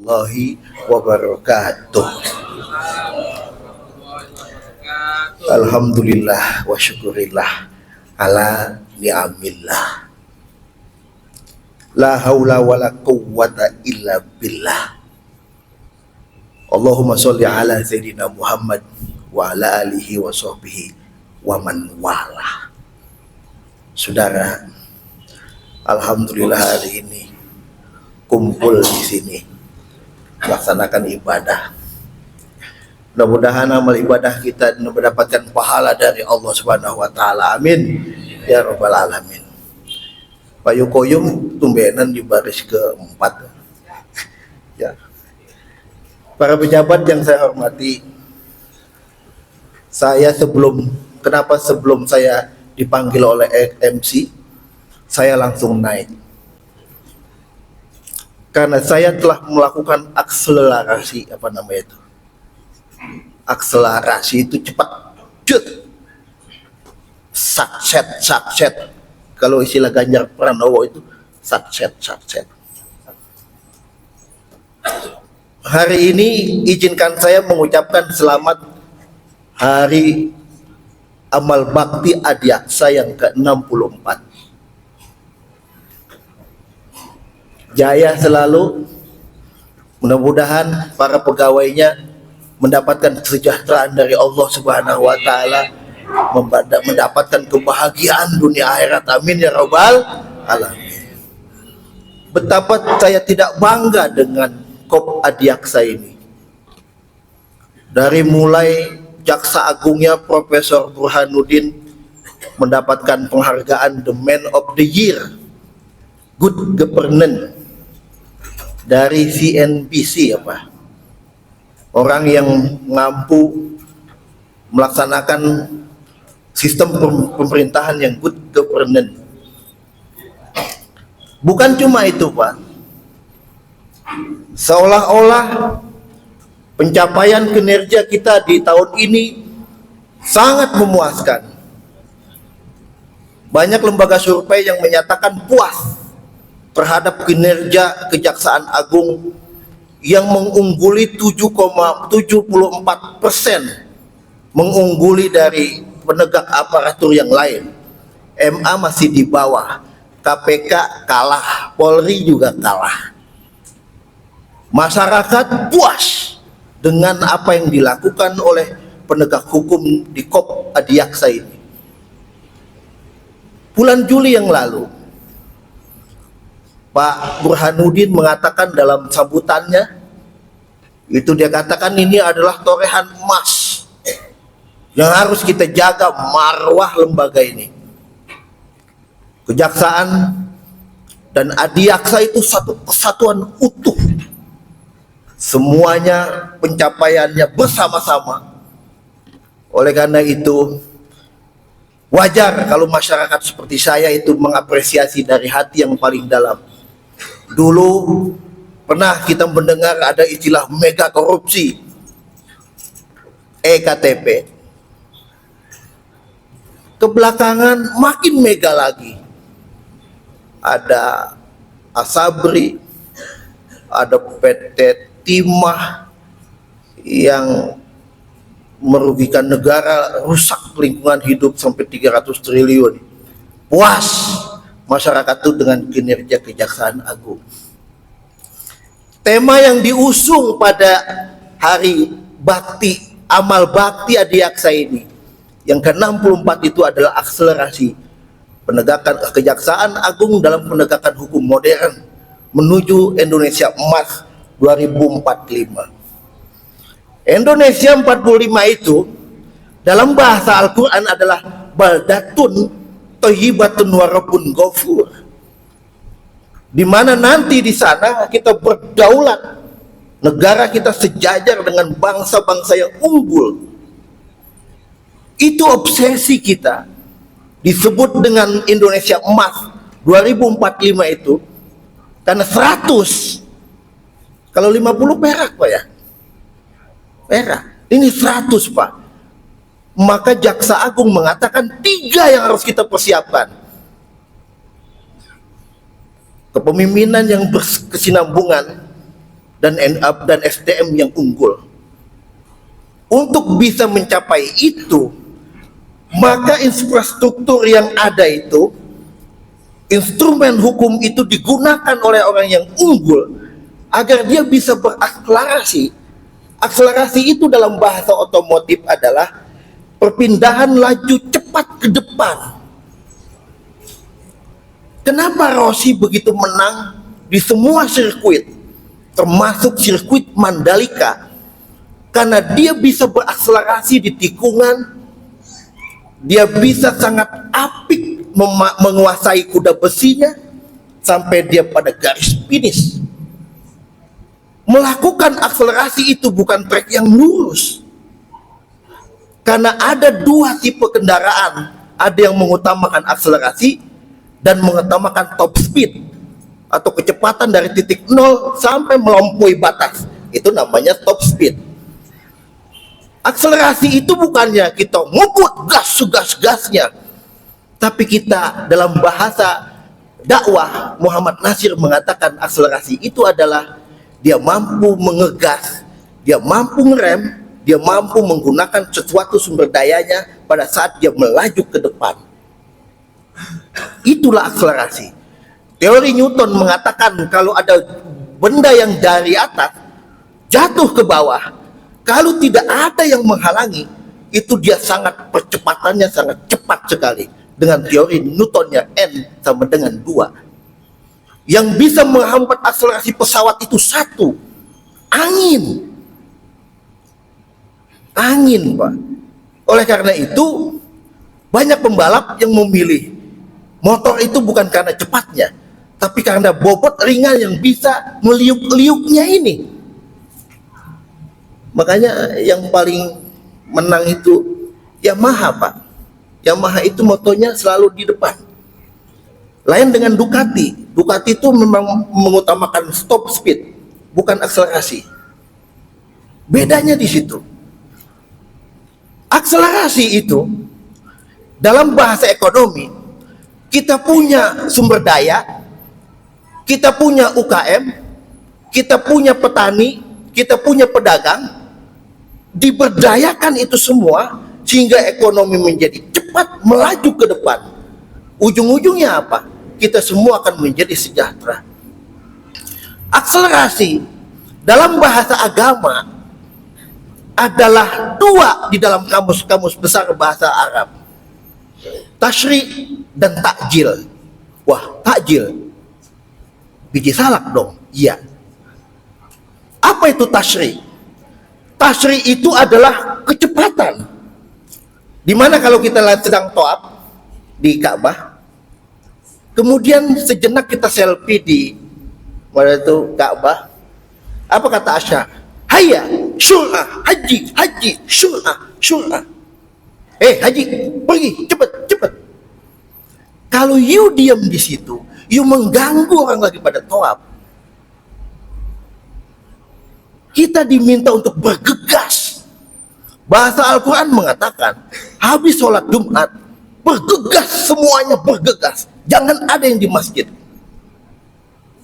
warahmatullahi wabarakatuh. Alhamdulillah wa syukurillah ala ni'amillah. La haula wa la quwwata illa billah. Allahumma sholli ala Sayyidina Muhammad wa ala alihi wa sahbihi wa man wala. Saudara, alhamdulillah hari ini kumpul di sini melaksanakan ibadah. Mudah-mudahan amal ibadah kita mendapatkan pahala dari Allah Subhanahu wa taala. Amin ya rabbal alamin. Payu koyum tumbenan di baris keempat. Ya. Para pejabat yang saya hormati, kenapa sebelum saya dipanggil oleh MC, saya langsung naik. Karena saya telah melakukan akselerasi, akselerasi itu cepat, sakset. Kalau istilah Ganjar Pranowo itu sakset. Hari ini izinkan saya mengucapkan selamat Hari Amal Bakti Adiaksa yang ke-64. Jaya selalu, mudah-mudahan para pegawainya mendapatkan kesejahteraan dari Allah Subhanahu wa taala, mendapatkan kebahagiaan dunia akhirat. Amin ya rabbal alamin. Betapa saya tidak bangga dengan Kop Adiaksa ini. Dari mulai Jaksa Agungnya Profesor Burhanuddin mendapatkan penghargaan The Man of the Year, Good Governance dari CNBC, orang yang mampu melaksanakan sistem pemerintahan yang good governance. Bukan cuma itu, Pak. Seolah-olah pencapaian kinerja kita di tahun ini sangat memuaskan. Banyak lembaga survei yang menyatakan puas terhadap kinerja Kejaksaan Agung yang mengungguli 7,74%, mengungguli dari penegak aparatur yang lain. MA masih di bawah, KPK kalah, Polri juga kalah. Masyarakat puas dengan apa yang dilakukan oleh penegak hukum di Kop Adiaksa ini. Bulan Juli yang lalu, Pak Burhanuddin mengatakan dalam sambutannya, itu dia katakan ini adalah torehan emas yang harus kita jaga marwah lembaga ini. Kejaksaan dan Adiaksa itu satu kesatuan utuh. Semuanya pencapaiannya bersama-sama. Oleh karena itu, wajar kalau masyarakat seperti saya itu mengapresiasi dari hati yang paling dalam. Dulu pernah kita mendengar ada istilah mega korupsi, EKTP. Kebelakangan makin mega lagi. Ada Asabri, ada PT Timah yang merugikan negara, rusak lingkungan hidup sampai 300 triliun. Puas masyarakat itu dengan kinerja Kejaksaan Agung. Tema yang diusung pada Hari Bakti, Amal Bakti Adiaksa ini, yang ke-64 itu adalah akselerasi penegakan Kejaksaan Agung dalam penegakan hukum modern menuju Indonesia Emas 2045. Indonesia 45 itu dalam bahasa Al-Quran adalah baldatun thayyibatun wa rabbun ghafur, di mana nanti di sana kita berdaulat, negara kita sejajar dengan bangsa-bangsa yang unggul. Itu obsesi kita, disebut dengan Indonesia Emas 2045 itu, karena 100, kalau 50 perak, Pak, ya, perak, ini 100, Pak. Maka Jaksa Agung mengatakan 3 yang harus kita persiapkan: kepemimpinan yang berkesinambungan, dan SDM yang unggul. Untuk bisa mencapai itu, maka infrastruktur yang ada itu, instrumen hukum itu digunakan oleh orang yang unggul agar dia bisa berakselerasi. Akselerasi itu dalam bahasa otomotif adalah perpindahan laju cepat ke depan. Kenapa Rossi begitu menang di semua sirkuit, termasuk sirkuit Mandalika? Karena dia bisa berakselerasi di tikungan, dia bisa sangat apik menguasai kuda besinya sampai dia pada garis finish. Melakukan akselerasi itu bukan trek yang lurus, karena ada dua tipe kendaraan, ada yang mengutamakan akselerasi dan mengutamakan top speed atau kecepatan dari titik 0 sampai melampaui batas, itu namanya top speed. Akselerasi itu bukannya kita ngebut gas-gasnya, tapi kita dalam bahasa dakwah Muhammad Nasir mengatakan akselerasi itu adalah dia mampu mengegas, dia mampu ngerem, dia mampu menggunakan sesuatu sumber dayanya pada saat dia melaju ke depan. Itulah akselerasi. Teori Newton mengatakan kalau ada benda yang dari atas jatuh ke bawah, kalau tidak ada yang menghalangi, itu dia percepatannya sangat cepat sekali. Dengan teori Newtonnya N sama dengan 2. Yang bisa menghambat akselerasi pesawat itu satu, angin. Angin, Pak. Oleh karena itu, banyak pembalap yang memilih motor itu bukan karena cepatnya, tapi karena bobot ringan yang bisa meliuk-liuknya ini. Makanya yang paling menang itu Yamaha, Pak. Yamaha itu motonya selalu di depan. Lain dengan Ducati. Ducati itu memang mengutamakan stop speed, bukan akselerasi. Bedanya di situ. Akselerasi itu dalam bahasa ekonomi, kita punya sumber daya, kita punya UKM, kita punya petani, kita punya pedagang, diberdayakan itu semua sehingga ekonomi menjadi cepat melaju ke depan. Ujung-ujungnya apa? Kita semua akan menjadi sejahtera. Akselerasi dalam bahasa agama adalah dua di dalam kamus-kamus besar bahasa Arab, tasyri dan takjil. Wah, takjil biji salak dong. Iya. Apa itu tasyri? Tasyri itu adalah kecepatan. Dimana kalau kita sedang toab di Ka'bah, kemudian sejenak kita selfie di mana itu Ka'bah, apa kata Asya? Hayya syur'ah, haji, haji, syur'ah, syur'ah. Haji, pergi, cepat, cepat. Kalau you diam di situ, you mengganggu orang lagi pada toab. Kita diminta untuk bergegas. Bahasa Al-Quran mengatakan, habis sholat Jumat, bergegas, semuanya bergegas. Jangan ada yang di masjid.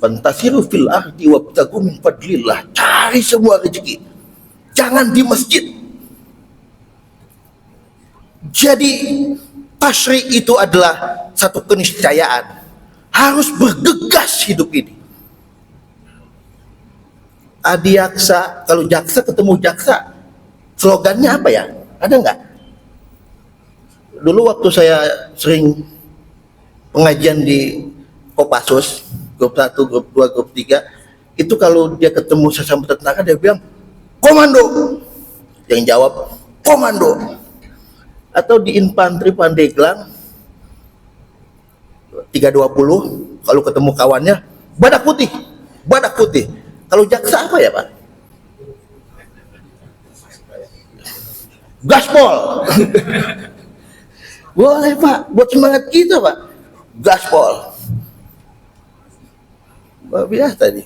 Fantasiru fil ardi wabtagu min fadlillah. Cari semua rezeki. Jangan di masjid. Jadi tasyri itu adalah satu keniscayaan. Harus bergegas hidup ini. Adiaksa, kalau jaksa ketemu jaksa, slogannya apa ya? Ada nggak? Dulu waktu saya sering pengajian di Kopassus, grup 1, grup 2, grup 3, itu kalau dia ketemu sesama tentara, dia bilang, komando. Yang jawab, komando. Atau di infanteri Pandeglang, 320, kalau ketemu kawannya, badak putih, badak putih. Kalau jaksa apa ya, Pak? Gaspol. Boleh, Pak, buat semangat kita, Pak. Gaspol. Biasa tadi.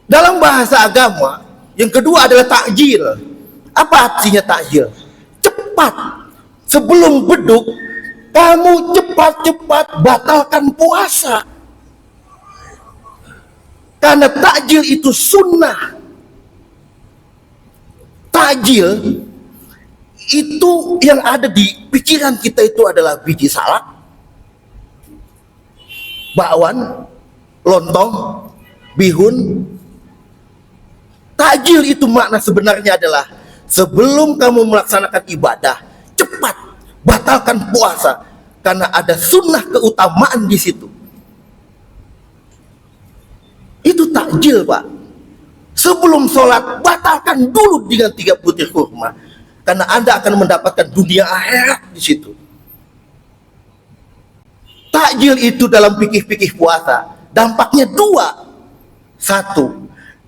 Dalam bahasa agama, yang kedua adalah takjil. Apa artinya takjil? Cepat. Sebelum beduk, kamu cepat-cepat batalkan puasa. Karena takjil itu sunnah. Takjil itu yang ada di pikiran kita itu adalah biji salak, bakwan, lontong, bihun. Takjil itu makna sebenarnya adalah sebelum kamu melaksanakan ibadah, cepat batalkan puasa karena ada sunnah keutamaan di situ. Itu takjil, Pak. Sebelum sholat, batalkan dulu dengan 3 butir kurma, karena Anda akan mendapatkan dunia akhirat di situ. Takjil itu dalam fikih-fikih puasa dampaknya 2. 1,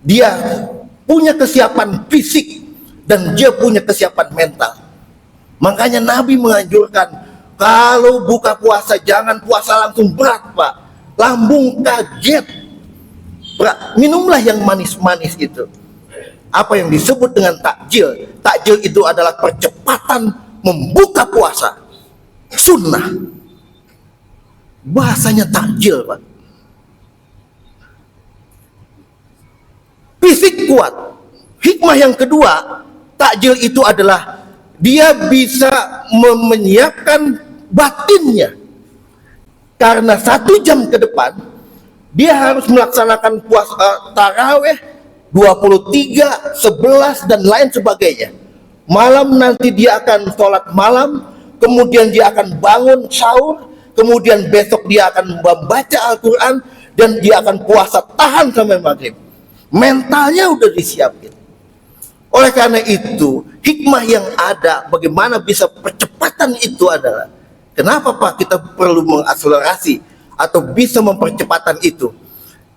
dia punya kesiapan fisik dan dia punya kesiapan mental. Makanya Nabi menganjurkan kalau buka puasa jangan puasa langsung berat, Pak. Lambung kaget. Minumlah yang manis-manis itu. Apa yang disebut dengan takjil? Takjil itu adalah percepatan membuka puasa. Sunnah. Bahasanya takjil, Pak. Fisik kuat. Hikmah yang kedua, takjil itu adalah dia bisa menyiapkan batinnya. Karena 1 jam ke depan dia harus melaksanakan puasa taraweh 23, 11 dan lain sebagainya. Malam nanti dia akan sholat malam, kemudian dia akan bangun sahur, kemudian besok dia akan membaca Al-Quran, dan dia akan puasa tahan sampai maghrib. Mentalnya udah disiapin. Oleh karena itu, hikmah yang ada bagaimana bisa percepatan itu adalah, kenapa Pak kita perlu mengakselerasi atau bisa mempercepatan itu?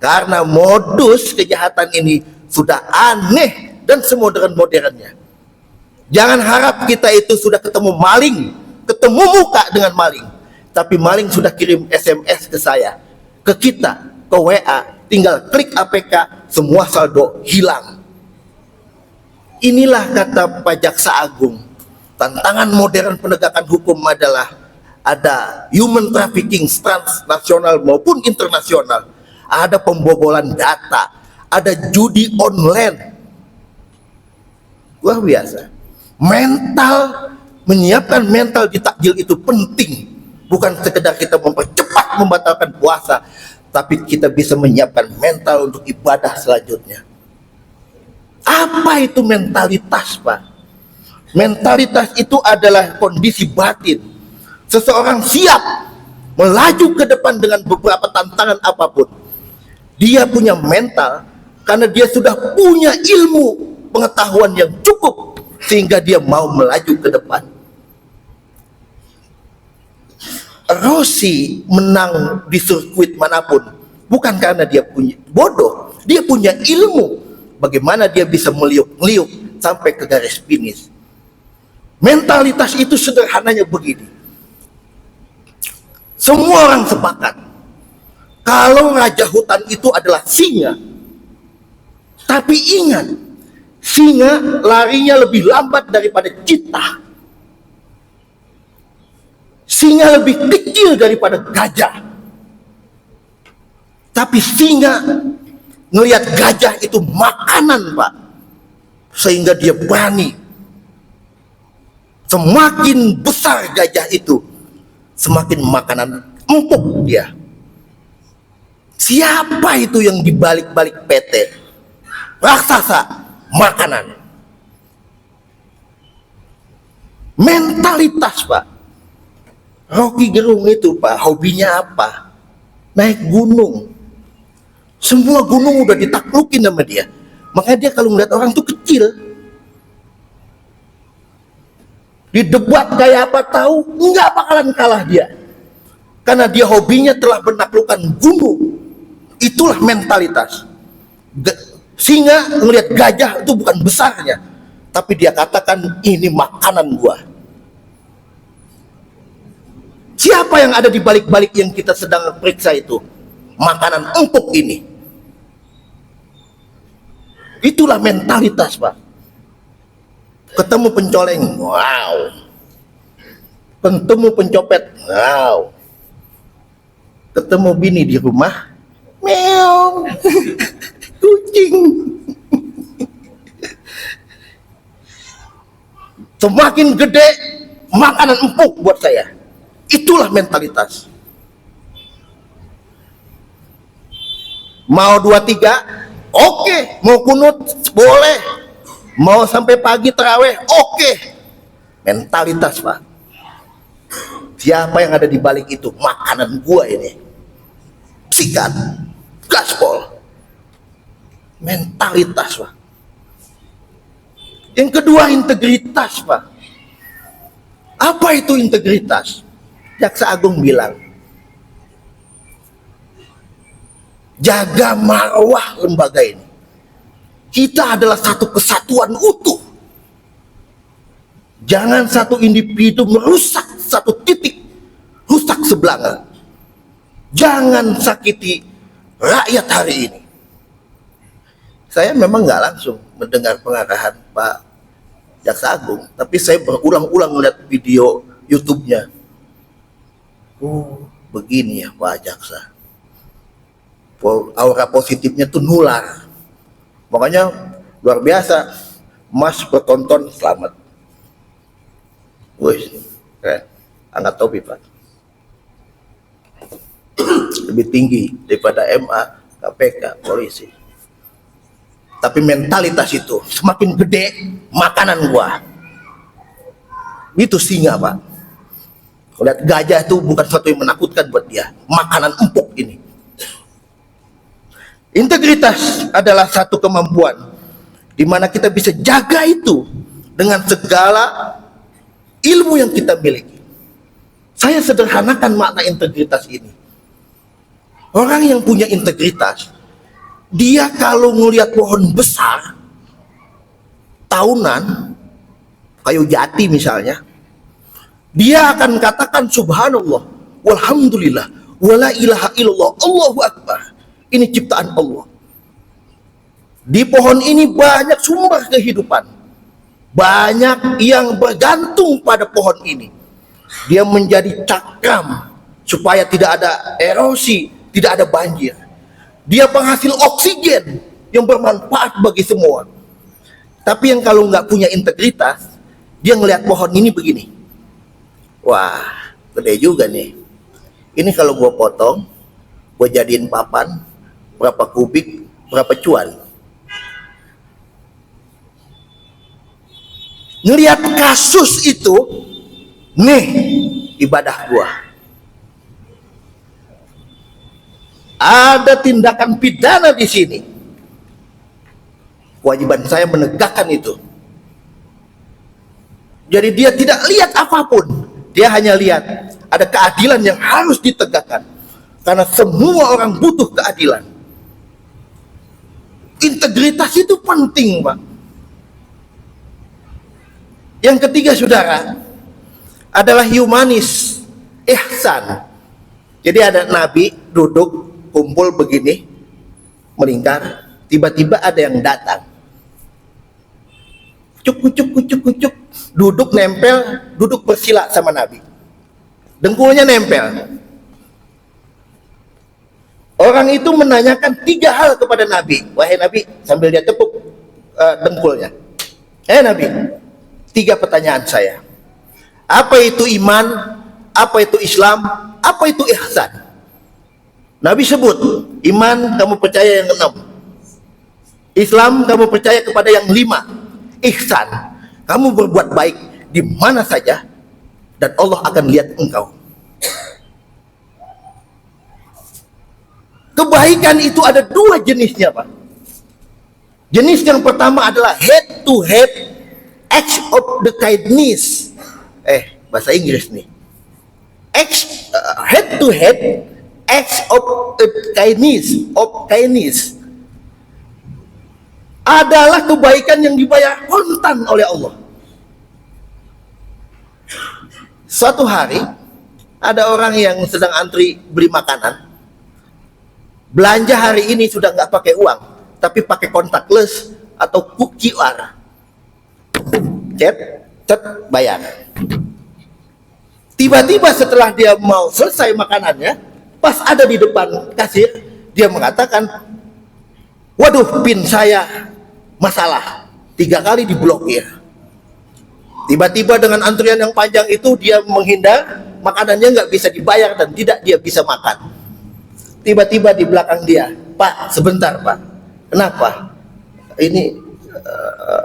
Karena modus kejahatan ini sudah aneh dan semodern-modernnya. Jangan harap kita itu sudah ketemu maling, ketemu muka dengan maling, tapi maling sudah kirim SMS ke saya, ke kita, ke WA, tinggal klik APK, semua saldo hilang. Inilah kata Pak Jaksa Agung, tantangan modern penegakan hukum adalah ada human trafficking transnasional maupun internasional, ada pembobolan data, ada judi online. Luar biasa. Mental, menyiapkan mental di takjil itu penting. Bukan sekedar kita mempercepat membatalkan puasa, tapi kita bisa menyiapkan mental untuk ibadah selanjutnya. Apa itu mentalitas, Pak? Mentalitas itu adalah kondisi batin. Seseorang siap melaju ke depan dengan beberapa tantangan apapun. Dia punya mental karena dia sudah punya ilmu pengetahuan yang cukup sehingga dia mau melaju ke depan. Rossi menang di sirkuit manapun bukan karena dia punya bodoh, dia punya ilmu bagaimana dia bisa meliuk-liuk sampai ke garis finish. Mentalitas itu sederhananya begini. Semua orang sepakat kalau raja hutan itu adalah singa. Tapi ingat, singa larinya lebih lambat daripada cheetah. Singa lebih kecil daripada gajah. Tapi singa ngelihat gajah itu makanan, Pak. Sehingga dia berani. Semakin besar gajah itu, semakin makanan empuk dia. Siapa itu yang dibalik-balik PT? Raksasa makanan. Mentalitas, Pak. Rocky Gerung itu, Pak, hobinya apa? Naik gunung. Semua gunung udah ditaklukin sama dia. Makanya dia kalau ngeliat orang tuh kecil. Di debat kayak apa tahu, nggak bakalan kalah dia. Karena dia hobinya telah menaklukkan gunung. Itulah mentalitas. Singa ngelihat gajah itu bukan besarnya, tapi dia katakan ini makanan gua. Siapa yang ada di balik-balik yang kita sedang periksa itu? Makanan empuk ini. Itulah mentalitas, Pak. Ketemu pencoleng, wow. Ketemu pencopet, wow. Ketemu bini di rumah, meong. Kucing. Semakin gede makanan empuk buat saya. Itulah mentalitas. Mau 23, oke. Mau kunut, boleh. Mau sampai pagi terawih, oke. Mentalitas, Pak. Siapa yang ada di balik itu? Makanan gua ini. Sikat, gaspol. Mentalitas, Pak. Yang kedua, integritas, Pak. Apa itu integritas? Jaksa Agung bilang, jaga marwah lembaga ini. Kita adalah satu kesatuan utuh. Jangan satu individu merusak satu titik, rusak sebelanga. Jangan sakiti rakyat hari ini. Saya memang nggak langsung mendengar pengarahan Pak Jaksa Agung, tapi saya berulang-ulang melihat video YouTube-nya. Oh, begini ya Pak Jaksa. Aura positifnya tuh nular. Makanya luar biasa. Mas bertonton selamat. Wih, keren. Angkat topi Pak. Lebih tinggi daripada MA, KPK, polisi. Tapi mentalitas itu semakin gede makanan gua. Itu singa, Pak. Lihat gajah itu bukan sesuatu yang menakutkan buat dia. Makanan empuk ini. Integritas adalah satu kemampuan di mana kita bisa jaga itu dengan segala ilmu yang kita miliki. Saya sederhanakan makna integritas ini. Orang yang punya integritas, dia kalau ngelihat pohon besar tahunan kayu jati misalnya, dia akan katakan subhanallah walhamdulillah wala ilaha illallah Allahu akbar. Ini ciptaan Allah. Di pohon ini banyak sumber kehidupan. Banyak yang bergantung pada pohon ini. Dia menjadi cakram supaya tidak ada erosi, tidak ada banjir. Dia penghasil oksigen yang bermanfaat bagi semua. Tapi yang kalau nggak punya integritas, dia ngelihat pohon ini begini. Wah, gede juga nih. Ini kalau gua potong, gua jadiin papan, berapa kubik, berapa cuan. Ngelihat kasus itu, nih ibadah gua. Ada tindakan pidana di sini. Kewajiban saya menegakkan itu. Jadi dia tidak lihat apapun. Dia hanya lihat ada keadilan yang harus ditegakkan. Karena semua orang butuh keadilan. Integritas itu penting, Pak. Yang ketiga, saudara, adalah humanis, ihsan. Jadi ada nabi duduk kumpul begini, melingkar, tiba-tiba ada yang datang. Kucuk, duduk nempel, duduk bersila sama nabi. Dengkulnya nempel. Orang itu menanyakan 3 hal kepada Nabi. Wahai Nabi, sambil dia tepuk dengkulnya. Nabi, 3 pertanyaan saya. Apa itu iman? Apa itu Islam? Apa itu ihsan? Nabi sebut, iman kamu percaya yang 6. Islam kamu percaya kepada yang 5. Ihsan, kamu berbuat baik di mana saja dan Allah akan lihat engkau. Kebaikan itu ada 2 jenisnya, Pak. Jenis yang pertama adalah head to head acts of the kindness. Bahasa Inggris nih. Head to head acts of the kindness. Adalah kebaikan yang dibayar kontan oleh Allah. Suatu hari ada orang yang sedang antri beli makanan. Belanja hari ini sudah nggak pakai uang, tapi pakai contactless atau QR. Cet, bayar. Tiba-tiba setelah dia mau selesai makanannya, pas ada di depan kasir, dia mengatakan, Waduh, pin saya masalah, 3 kali diblokir. Tiba-tiba dengan antrian yang panjang itu dia menghindar, makanannya nggak bisa dibayar dan tidak dia bisa makan. Tiba-tiba di belakang dia, Pak, sebentar Pak, kenapa? Ini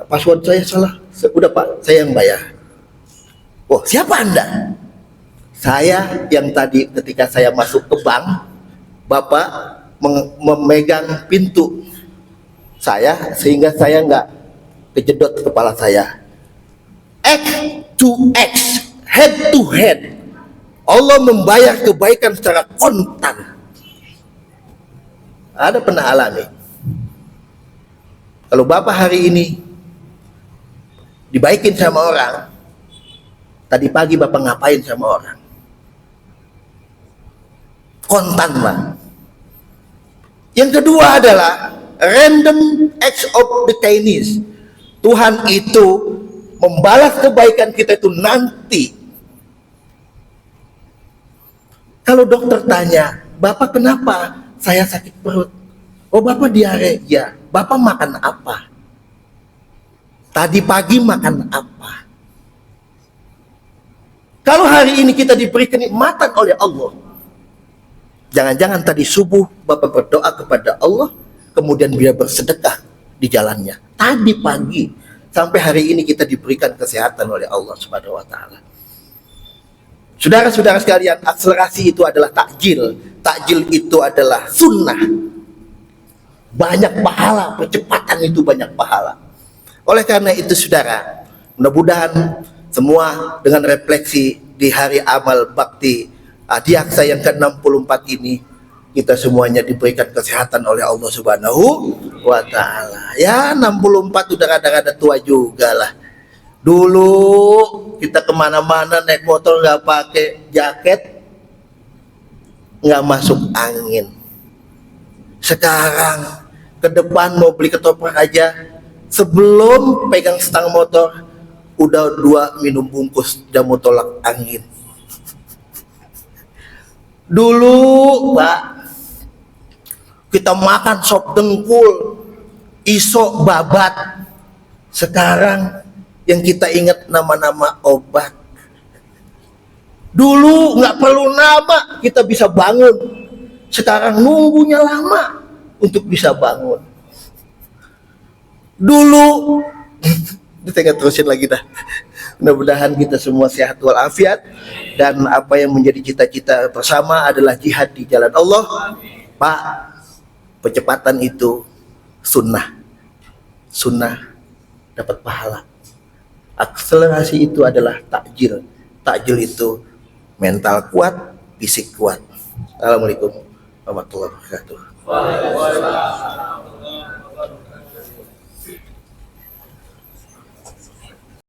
password saya salah. Udah Pak, saya yang bayar. Oh, siapa Anda? Saya yang tadi ketika saya masuk ke bank, Bapak memegang pintu saya sehingga saya nggak kejedot kepala saya. X to X, head to head. Allah membayar kebaikan secara kontan. Ada pernah alami? Kalau Bapak hari ini dibaikin sama orang, tadi pagi Bapak ngapain sama orang? Kontan, Pak. Yang kedua adalah random acts of the kindness. Tuhan itu membalas kebaikan kita itu nanti. Kalau dokter tanya, Bapak kenapa? Saya sakit perut. Oh, Bapak diare? Ya. Bapak makan apa? Tadi pagi makan apa? Kalau hari ini kita diberi kenikmatan oleh Allah, jangan-jangan tadi subuh Bapak berdoa kepada Allah, kemudian dia bersedekah di jalannya. Tadi pagi sampai hari ini kita diberikan kesehatan oleh Allah Subhanahu wa taala. Saudara-saudara sekalian, akselerasi itu adalah takjil. Takjil itu adalah sunnah. Banyak pahala, percepatan itu banyak pahala. Oleh karena itu saudara, mudah-mudahan semua dengan refleksi di hari amal bakti Adiaksa yang ke-64 ini, kita semuanya diberikan kesehatan oleh Allah Subhanahu wa taala. Ya 64 udah kadang-kadang tua juga lah. Dulu kita kemana-mana naik motor nggak pakai jaket, nggak masuk angin. Sekarang ke depan mau beli ketoprak aja, sebelum pegang stang motor udah 2 minum bungkus jamu tolak angin. Dulu Pak, kita makan sop dengkul, isok, babat. Sekarang yang kita ingat nama-nama obat. Dulu nggak perlu nama kita bisa bangun. Sekarang nunggunya lama untuk bisa bangun. Dulu kita terusin lagi dah. Mudah-mudahan kita semua sehat walafiat, dan apa yang menjadi cita-kita bersama adalah jihad di jalan Allah. Pak, percepatan itu sunnah. Sunnah dapat pahala. Akselerasi itu adalah takjil. Takjil itu mental kuat, fisik kuat. Assalamualaikum warahmatullahi wabarakatuh.